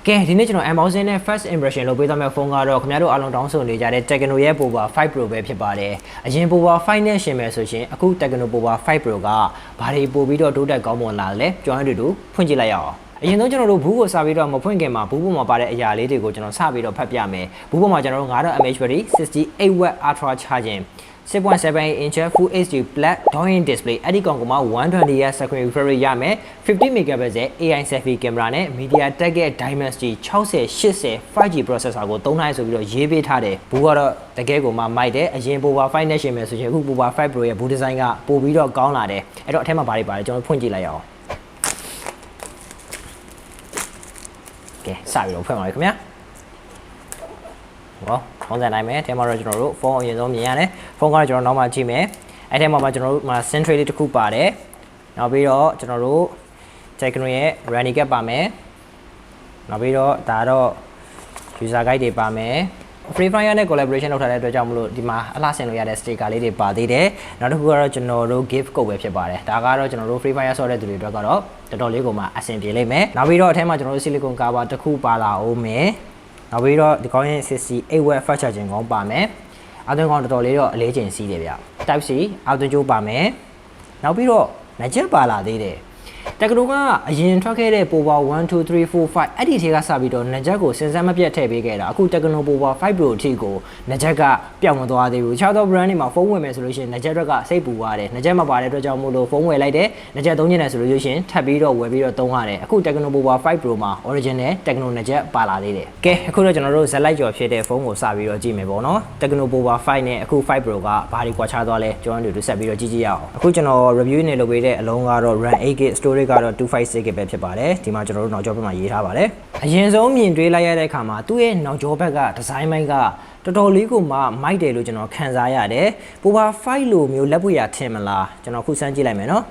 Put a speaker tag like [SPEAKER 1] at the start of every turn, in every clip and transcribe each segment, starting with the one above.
[SPEAKER 1] ကဲဒီနေ့ကျွန်တော် unboxing နဲ့ first impression လုပ်ပေးသွားမယ့်ဖုန်းကတော့ခင်ဗျားတို့အားလုံးတောင်းဆိုနေကြတဲ့ Tecno ရဲ့ Pova 5 Pro ပဲဖြစ်ပါတယ်အရင် Pova 5နဲ့ရှင်မယ်ဆိုရှင်အခု Tecno Pova 5 Pro ကဘာတွေပို့ပြီးတော့တိုးတက်ကောင်းမွန်လာလဲကျွန်တော်တို့ဖွင့်ကြည့်လိုက်ရအောင်အရင်ဆုံးကျွန်တော်တို့ဘူးကိုစပြီးတော့မဖွင့်ခင်မှာဘူးပေါ်မှာပါတဲ့အရာလေးတွေကိုကျွန်တော်စပြီးတော့ဖတ်ပြမယ်ဘူးပေါ်မှာကျွန်တော်တို့ 900 mAh battery 68W ultra charging 6.78 inch full HD black drawing display အဲ့ဒီကောင်ကမှ 120Hz screen refresh rate ရမယ် 50 megapixel AI selfie camera နဲ့ MediaTek ရဲ့ Dimensity 6080 5G processor ကိုသုံးထားရဆိုပြီးတော့ရေးပေးထားတယ်ဘူးကတော့တကယ်ကိုမှမိုက်တယ်အရင် Pova 5နဲ့ရှင်မယ်ဆိုရင်အခု Pova 5 Pro ရဲ့ဘူးဒီဇိုင်းကပိုပြီးတော့ကောင်းလာတယ်အဲ့တော့အထက်မှာဘာတွေပါတယ်ကျွန်တော်ဖွင့်ကြည့်လိုက်ရအောင်ကဲစပြီးတော့ဖွင့်ပါမယ်ခင်ဗျာဟောခေါင်းစဉ်တိုင်းမယ်အဲမှာတော့ကျွန်တော်တို့ဖုန်းအရင်ဆုံးမြင်ရတယ်ဖုန်းကတော့ကျွန်တော်နောက်မှကြည့်မယ်အဲ့ထဲမှာကျွန်တော်တို့မှာ central လေးတစ်ခုပါတယ်နောက်ပြီးတော့ကျွန်တော်တို့ Tecno ရဲ့ running cap ပါမယ်နောက်ပြီးတော့ဒါတော့ user guide တွေပါမယ် Free Fire နဲ့ collaboration လုပ်ထားတဲ့အတွက်ကြောင့်မလို့ဒီမှာအလှဆင်လို့ရတဲ့ sticker လေးတွေပါသေးတယ်နောက်တစ်ခုကတော့ကျွန်တော်တို့ gift code ပဲဖြစ်ပါတယ်ဒါကတော့ကျွန်တော်တို့ Free Fire ဆော့တဲ့သူတွေအတွက်ကတော့တော်တော်လေးကိုမှအဆင်ပြေလိမ့်မယ်နောက်ပြီးတော့အထဲမှာကျွန်တော်တို့ silicone cover တစ်ခုပါလာအောင်မယ်နောက်ပြီးတော့ဒီကောင်းရဲ့ 68W fast charging ကောင်းပါမယ်အောက်သွင်းကောင်းတော်တော်လေးတော့အလေးချိန်စီးတယ်ဗျ Type C အောက်သွင်းကြိုးပါမယ်နောက်ပြီးတော့နှချက်ပါလာသေးတယ်Tecno ကအရင်ထွက်ခဲ့တဲ့ Pova 1 2 3 4 5အဲ့ဒီထဲကစပြီးတော့နှချက်ကိုစဉ်ဆက်မပြတ်ထည့်ပေးခဲ့တာအခု Tecno Pova 5 Pro အထိကိုနှချက်ကပျောက်မသွားသေးဘူးတခြားသော brand တွေမှာဖုန်းဝယ်မယ်ဆိုလို့ရှိရင်နှချက်တွေကစိတ်ပူရတယ်နှချက်မပါတဲ့အတွက်ကြောင့်မို့လို့ဖုန်းဝယ်လိုက်တယ်နှချက်သုံးချင်တယ်ဆိုလို့ရှိရင်ထပ်ပြီးတော့ဝယ်ပြီးတော့သုံးရတယ်အခု Tecno Pova 5 Pro မှာ original Tecno နှချက်ပါလာသေးတယ်ကဲအခုတော့ကျွန်တော်တို့ဇက်လိုက်ကျော်ဖြစ်တဲ့ဖုန်းကိုစပြီးတော့ကြည့်မယ်ပေါ့နော် Tecno Pova 5နဲ့အခု 5 Pro ကဘာတွေကွာခြားသွားလဲကျွန်တော်တို့ဆက်ပြီးတော့ကြည့်ကြည့်ရအောင်အခုကျွန်တော် review နေလုပ်ပေးတဲ့အလုံးကတော့ RAM 8GB storageကတော့ 256GB ပဲဖြစ်ပါတယ်ဒီမှာကျွန်တော်တို့နောက်ကျောဘက်မှာရေးထားပါတယ်အရင်ဆုံးမြင်တွေ့လိုက်ရတဲ့အခါမှာသူ့ရဲ့နောက်ကျောဘက်ကဒီဇိုင်းပိုင်းကတော်တော်လေးကိုမှမိုက်တယ်လို့ကျွန်တော်ခံစားရတယ် Pova 5လိုမျိုးလက်ပွေရထင်မလားကျွန်တော်ခုစမ်းကြည့်လိုက်မယ်နော်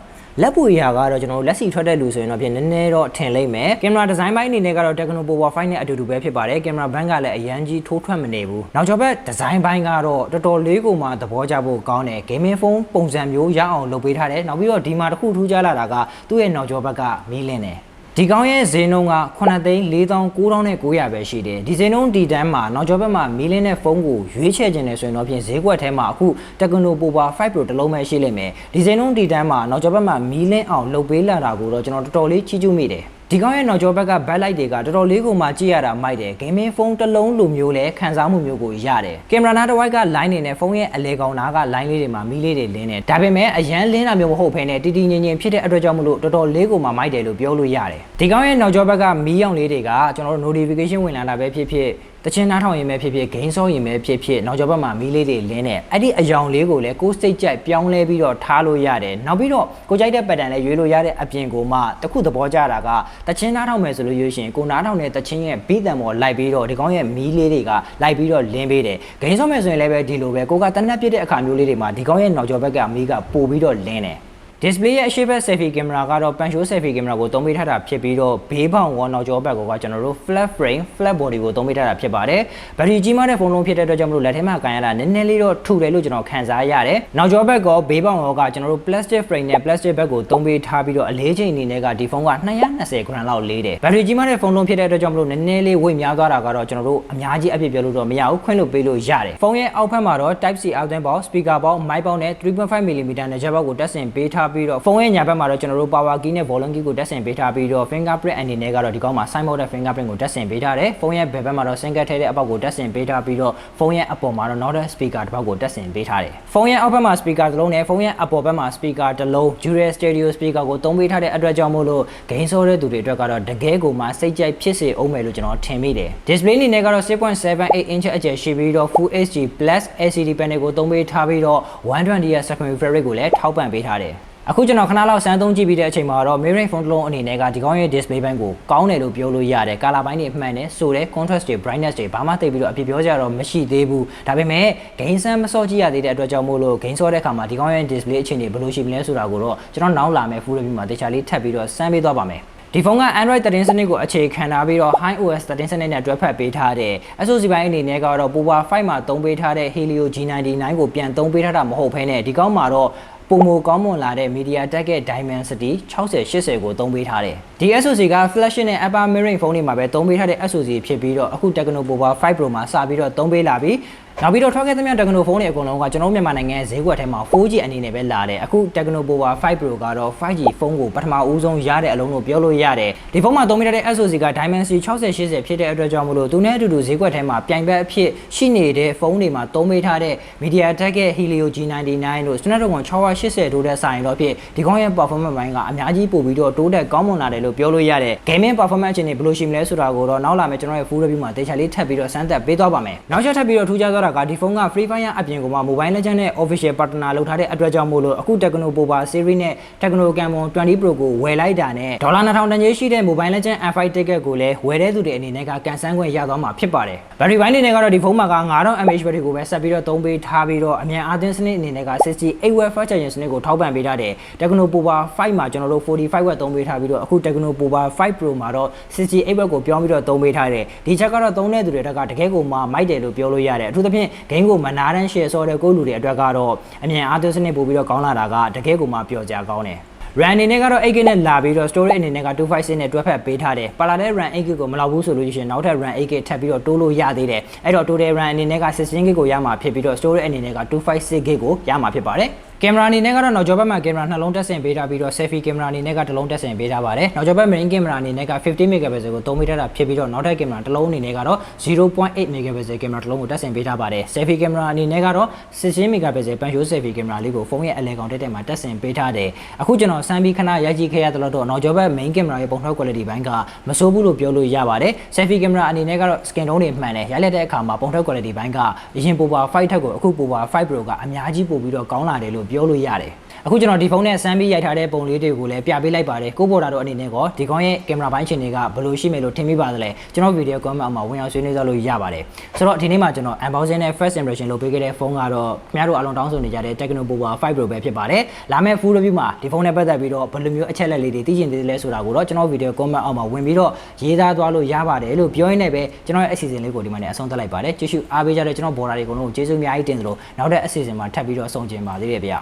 [SPEAKER 1] လက်ပွေရကတော့ကျွန်တော်တို့လက်စီထွက်တဲ့လူဆိုရင်တော့ပြင်နည်းနည်းတော့ထင်လိမ့်မယ်ကင်မရာဒီဇိုင်းပိုင်းအနေနဲ့ကတော့ Tecno Pova 5နဲ့အတူတူပဲဖြစ်ပါတယ်ကင်မရာဘန်းကလည်းအရန်ကြီးထိုးထွက်မနေဘူးနောက်ကျောဘက်ဒီဇိုင်းပိုင်းကတော့တော်တော်လေးကိုမှသဘောကျဖို့ကောင်းတယ် gaming phone ပုံစံမျိုးရအောင်လုပ်ပေးထားတယ်နောက်ပြီးတော့ဒီမှာတစ်ခုထူးခြားလာတာကသူ့ရဲ့နောက်ကျောဘက်ကမီးလင်းတယ်ဒီကောင်းရဲ့ဈေးနှုန်းက 9,499,900 ပဲရှိတယ်ဒီဈေးနှုန်းဒီတန်းမှာနောက်ကျောဘက်မှာမီးလင်းတဲ့ဖုန်းကိုရွေးချယ်ခြင်းနဲ့ဆိုရင်တော့ပြင်ဈေးကွက်ထဲမှာအခု Tecno Pova 5 Pro တစ်လုံးပဲရှိလိမ့်မယ်ဒီဈေးနှုန်းဒီတန်းမှာနောက်ကျောဘက်မှာမီးလင်းအောင်လုပ်ပေးလာတာကိုတော့ကျွန်တော်တော်တော်လေးချီးကျူးမိတယ်ဒီကောင်းရဲ့နောက်ကျောဘက်က backlight တွေကတော်တော်လေးကိုမှကြည့်ရတာမိုက်တယ် gaming phone တစ်လုံးလိုမျိုးလဲခံစားမှုမျိုးကိုရတယ်ကင်မရာနာတစ်ဝိုက်က line နေနဲ့ဖုန်းရဲ့အလဲကောင်နာက line လေးတွေမှာမီးလေးတွေလင်းနေဒါပေမဲ့အရန်လင်းတာမျိုးမဟုတ်ဘဲနဲ့တီတီငင်ငင်ဖြစ်တဲ့အတွက်ကြောင့်မလို့တော်တော်လေးကိုမှမိုက်တယ်လို့ပြောလို့ရတယ်ဒီကောင်းရဲ့နောက်ကျောဘက်ကမီးရောင်လေးတွေကကျွန်တော်တို့ notification ဝင်လာတာပဲဖြစ်ဖြစ်တချင်းနားထောင်ရင်ပဲဖြစ်ဖြစ် game ဆောရင်ပဲဖြစ်ဖြစ်နောက်ကျောဘက်မှာမီးလေးတွေလင်းနေအဲ့ဒီအယောင်လေးကိုလည်းကိုယ်စိတ်ကြိုက်ပြောင်းလဲပြီးတော့ထားလို့ရတယ်နောက်ပြီးတော့ကိုကြိုက်တဲ့ pattern လည်းရွေးလို့ရတဲ့အပြင်ကိုမှတခုသဘောကျတာကတချင်းနားထောင်မယ်ဆိုလို့ရွေးရှင်ကိုနားထောင်တဲ့တချင်းရဲ့ beat တန်ပေါ်လိုက်ပြီးတော့ဒီကောင်းရဲ့မီးလေးတွေကလိုက်ပြီးတော့လင်းပေးတယ် game ဆောမယ်ဆိုရင်လည်းပဲဒီလိုပဲကိုကတနက်ပြစ်တဲ့အခါမျိုးလေးတွေမှာဒီကောင်းရဲ့နောက်ကျောဘက်ကမီးကပို့ပြီးတော့လင်းတယ်display ရဲ့အရှိတ်ဘက် selfie camera ကတော့ pan show selfie camera ကိုသုံးပေးထားတာဖြစ်ပြီးတော့ဘေးပေါင်ရောနောက်ကျောဘက်ကကျွန်တော်တို့ flat frame flat body ကိုသုံးပေးထားတာဖြစ်ပါတယ်ဘက်ထရီကြီးမားတဲ့ဖုန်းလုံးဖြစ်တဲ့အတွက်ကြောင့်မလို့လက်ထဲမှာကန်ရတာနည်းနည်းလေးတော့ထူတယ်လို့ကျွန်တော်ခံစားရတယ်နောက်ကျောဘက်ကဘေးပေါင်ရောကကျွန်တော်တို့ plastic frame နဲ့ plastic bag ကိုသုံးပေးထားပြီးတော့အလေးချိန်အနေနဲ့ကဒီဖုန်းက220 gram လောက်လေးတယ်ဘက်ထရီကြီးမားတဲ့ဖုန်းလုံးဖြစ်တဲ့အတွက်ကြောင့်မလို့နည်းနည်းလေးဝိတ်များသွားတာကတော့ကျွန်တော်တို့အများကြီးအပြည့်ပြောလို့တော့မရဘူးခွင့်လို့ပေးလို့ရတယ်ဖုန်းရဲ့အောက်ဖက်မှာတော့ Type C output box speaker box mic box နဲ့ 3.5mm နဲ့ဂျက်ဘောက်ကိုတက်ဆင်ပေးထားပြီးတော့ဖုန်းရဲ့ဘက်မှာတော့ကျွန်တော်တို့ power key နဲ့ volume key ကိုတက်ဆင်ပေးထားပြီးတော့ fingerprint အနေနဲ့ကတော့ဒီကောင်းမှာ sign မောက်တဲ့ fingerprint ကိုတက်ဆင်ပေးထားတယ်ဖုန်းရဲ့ဘက်မှာတော့ single ထဲတဲ့အပေါက်ကိုတက်ဆင်ပေးထားပြီးတော့ဖုန်းရဲ့အပေါ်မှာတော့ နောက်တဲ့ speaker တစ်ပေါက်ကိုတက်ဆင်ပေးထားတယ်ဖုန်းရဲ့အောက်ဘက်မှာ speaker တစ်လုံးနဲ့ဖုန်းရဲ့အပေါ်ဘက်မှာ speaker တစ်လုံး dual stereo speaker ကိုသုံးပေးထားတဲ့အတွက်ကြောင့်မို့လို့ game ဆောတဲ့သူတွေအတွက်ကတော့တကယ်ကိုမှစိတ်ကြိုက်ဖြစ်စေအောင်မယ်လို့ကျွန်တော်ထင်မိတယ် display အနေနဲ့ကတော့ 6.78 inch အကျယ်ရှိပြီးတော့ full HD plus LCD panel ကိုသုံးပေးထားပြီးတော့ 120Hz screen refresh rate ကိုလည်းထောက်ပံ့ပေးထားတယ်အခုကျွန်တော်ခဏလောက်စမ်းသုံးကြည့်ပြီးတဲ့အချိန်မှာတော့ mirroring phone တစ်လုံးအနေနဲ့ကဒီကောင်းရဲ့ display ဘန်းကိုကောင်းတယ်လို့ပြောလို့ရတယ် color ဘိုင်းတွေအမှန်နဲ့ဆိုတဲ့ contrast တွေ brightness တွေဘာမှသိပြီးတော့အပြည့်ပြောကြတော့မရှိသေးဘူးဒါပေမဲ့ game ဆန်းမစော့ကြည့်ရသေးတဲ့အတွက်ကြောင့်မို့လို့ game ဆော့တဲ့အခါမှာဒီကောင်းရဲ့ display အခြေအနေဘယ်လိုရှိမလဲဆိုတာကိုတော့ကျွန်တော်နောက်လာမယ့် full review မှာတခြားလေးထပ်ပြီးတော့စမ်းပေးသွားပါမယ်ဒီဖုန်းက Android 13 စနစ်ကိုအခြေခံထားပြီးတော့ High OS 13 စနစ်နဲ့တွဲဖက်ပေးထားတဲ့ SoC ဘိုင်းအနေနဲ့ကတော့ Pova 5မှာသုံးပေးထားတဲ့ Helio G99 ကိုပြန်သုံးပေးထားတာမဟုတ်ဘဲနဲ့ဒီကောင်းမှာတော့ ပုံမကောင်းမွန်လာတဲ့ MediaTek ရဲ့ Dimensity 6080ကိုသုံးပေးထားတယ်ဒီ SoC က Flash နဲ့ Upper Mirroring ဖုန်းတွေမှာပဲသုံးပေးထားတဲ့ SoC ဖြစ်ပြီးတော့အခု Tecno Pova 5 Pro မှာစပြီးတော့သုံးပေးလာပြီးနောက်ပြီးတော့ထွက်ခဲ့သမျှ Tecno ဖုန်းတွေအကုန်လုံးကကျွန်တော်မြန်မာနိုင်ငံဈေးကွက်ထဲမှာ 4G အနေနဲ့ပဲလာတယ်အခု Tecno Pova 5 Pro ကတော့ 5G ဖုန်းကိုပထမဦးဆုံးရတဲ့အလုံးလို့ပြောလို့ရတယ်ဒီဖုန်းမှာသုံးပေးထားတဲ့ SoC က Dimensity 6080ဖြစ်တဲ့အတွက်ကြောင့်မလို့သူနဲ့အတူတူဈေးကွက်ထဲမှာပြိုင်ဘက်အဖြစ်ရှိနေတဲ့ဖုန်းတွေမှာသုံးပေးထားတဲ့ MediaTek ရဲ့ Helio G99 တို့ Snapdragon 680တို့တဲ့ဆိုင်တော့ဖြစ်ဒီကောင်းရဲ့ performance ဘိုင်းကအများကြီးပို့ပြီးတော့တိုးတက်ကောင်းမွန်လာတယ်လို့ပြောလို့ရတယ် Gaming performance အခြေအနေဘယ်လိုရှိမလဲဆိုတာကိုတော့နောက်လာမယ့်ကျွန်တော်ရဲ့ full review မှာတေချာလေးထပ်ပြီးတော့စမ်းသပ်ပေးသွားပါမယ်နောက်ချက်ထပ်ပြီးတော့ထူးခြားသွားတာကဒီဖုန်းက Free Fire အပြင်ကမှ Mobile Legends နဲ့ Official Partner လုပ်ထားတဲ့အတွက်ကြောင့်မို့လို့အခု Tecno Pova Series နဲ့ Tecno Camon 20 Pro ကိုဝယ်လိုက်တာနဲ့ဒေါ်လာ2000တန်ကြီးရှိတဲ့ Mobile Legends F5 ticket ကိုလည်းဝယ်တဲ့သူတွေအနေနဲ့ကကန်ဆန်းခွင့်ရသွားမှာဖြစ်ပါတယ် Battery ဘိုင်းအနေနဲ့ကတော့ဒီဖုန်းမှာက 9000 mAh battery ကိုပဲဆက်ပြီးတော့သုံးပေးထားပြီးတော့အမြန်အားသွင်းစနစ်အနေနဲ့က 68W fast charging စနစ်ကိုထောက်ပံ့ပေးထားတယ် Tecno Pova 5 မှာကျွန်တော်တို့ 45W သုံးပေးထားပြီးတော့အခု Tecno Pova 5 Pro မှာတော့ 68W ကိုပြောင်းပြီးတော့သုံးပေးထားတယ်ဒီချက်ကတော့သုံးတဲ့သူတွေတက်ကတကယ်ကိုမှမိုက်တယ်လို့ပြောလို့ရတယ်အထူးသဖြင့် game ကိုမနာတမ်း share ဆော်တဲ့ကိုလူတွေအတွက်ကတော့အမြန်အားသွင်းစနစ်ပို့ပြီးတော့ကောင်းလာတာကတကယ်ကိုမှပျော်ကြကောင်းတယ်RAM အနေနဲ့ကတော့ 8GB နဲ့လာပြီးတော့ storage အနေနဲ့က256နဲ့တွဲဖက်ပေးထားတယ်။ပါလာတဲ့ RAM 8GB ကိုမလောက်ဘူးဆိုလို့ရှိရင်နောက်ထပ် RAM 8GB ထပ်ပြီးတော့တိုးလို့ရသေးတယ်။အဲ့တော့ total RAM အနေနဲ့က 16GB ကိုရမှာဖြစ်ပြီးတော့ storage အနေနဲ့က 256GB ကိုရမှာဖြစ်ပါတယ်။ကင်မရာအနေနဲ့ကတော့နောက်ကျောဘက်မှာကင်မရာနှလုံးတက်ဆင်ပေးထားပြီးတော့ selfie ကင်မရာအနေနဲ့ကတစ်လုံးတက်ဆင်ပေးထားပါတယ်။နောက်ကျောဘက် main ကင်မရာအနေနဲ့က 50 megapixel ကိုသုံးပေးထားတာဖြစ်ပြီးတော့နောက်ထပ်ကင်မရာတစ်လုံးအနေနဲ့ကတော့ 0.8 megapixel ကင်မရာတစ်လုံးကိုတက်ဆင်ပေးထားပါတယ်။ selfie ကင်မရာအနေနဲ့ကတော့16 megapixel ပန်ရှိုး selfie ကင်မရာလေးကိုဖုန်းရဲ့အလဲကောင်တက်မှာတက်ဆင်ပေးထားတယ်။အခုကျွန်တော်စမ်းပြီးခဏရိုက်ကြည့်ခဲ့ရတဲ့လို့တော့နောက်ကျောဘက် main ကင်မရာရဲ့ပုံထုတ် quality ဘိုင်းကမဆိုးဘူးလို့ပြောလို့ရပါတယ်။ selfie ကင်မရာအနေနဲ့ကတော့ skin tone တွေမှန်တယ်။ရိုက်လက်တဲ့အခါမှာပုံထုတ် quality ဘိုင်းကအရင် Pova 5 ထက်ကိုအခု Pova 5 Pro ကအများကြီးပို့ပြီးတော့ကောင်းလာတယ်လို့ပြောလို့ရတယ်။အခုကျွန်တော်ဒီဖုန်းနဲ့စမ်းပြီးရိုက်ထားတဲ့ပုံလေးတွေကိုလည်းပြပေးလိုက်ပါတယ်ကိုပေါ်တာတော့အနေနဲ့ကောဒီကောင်းရဲ့ကင်မရာပိုင်းရှင်တွေကဘယ်လိုရှိမယ်လို့ထင်မိပါသလဲကျွန်တော်ဗီဒီယို comment အောက်မှာဝင်အောင်ဆွေးနွေးကြလို့ရပါတယ်ဆိုတော့ဒီနေ့မှာကျွန်တော် unboxing နဲ့ first impression လုပ်ပေးခဲ့တဲ့ဖုန်းကတော့ခင်ဗျားတို့အားလုံးတောင်းဆိုနေကြတဲ့ Tecno Pova 5 Pro ပဲဖြစ်ပါတယ်လာမယ့် full review မှာဒီဖုန်းနဲ့ပတ်သက်ပြီးတော့ဘယ်လိုမျိုးအချက်လက်လေးတွေသိချင်သေးတယ်လဲဆိုတာကိုတော့ကျွန်တော်ဗီဒီယို comment အောက်မှာဝင်ပြီးတော့ရေးသားသွားလို့ရပါတယ်လို့ပြောရင်းနဲ့ပဲကျွန်တော်ရဲ့အစီအစဉ်လေးကိုဒီမှာနဲ့အဆုံးသတ်လိုက်ပါတယ်ကြည့်ရှုအားပေးကြတဲ့ကျွန်တော်ဘော်ဒါတွေအကုန်လုံးကိုကျေးဇူးအများကြီးတင်သလိုနောက်တဲ့အစီအစဉ်မှာထပ်ပြီးတော့အဆုံးကျင်ပါသေးတယ်ဗျ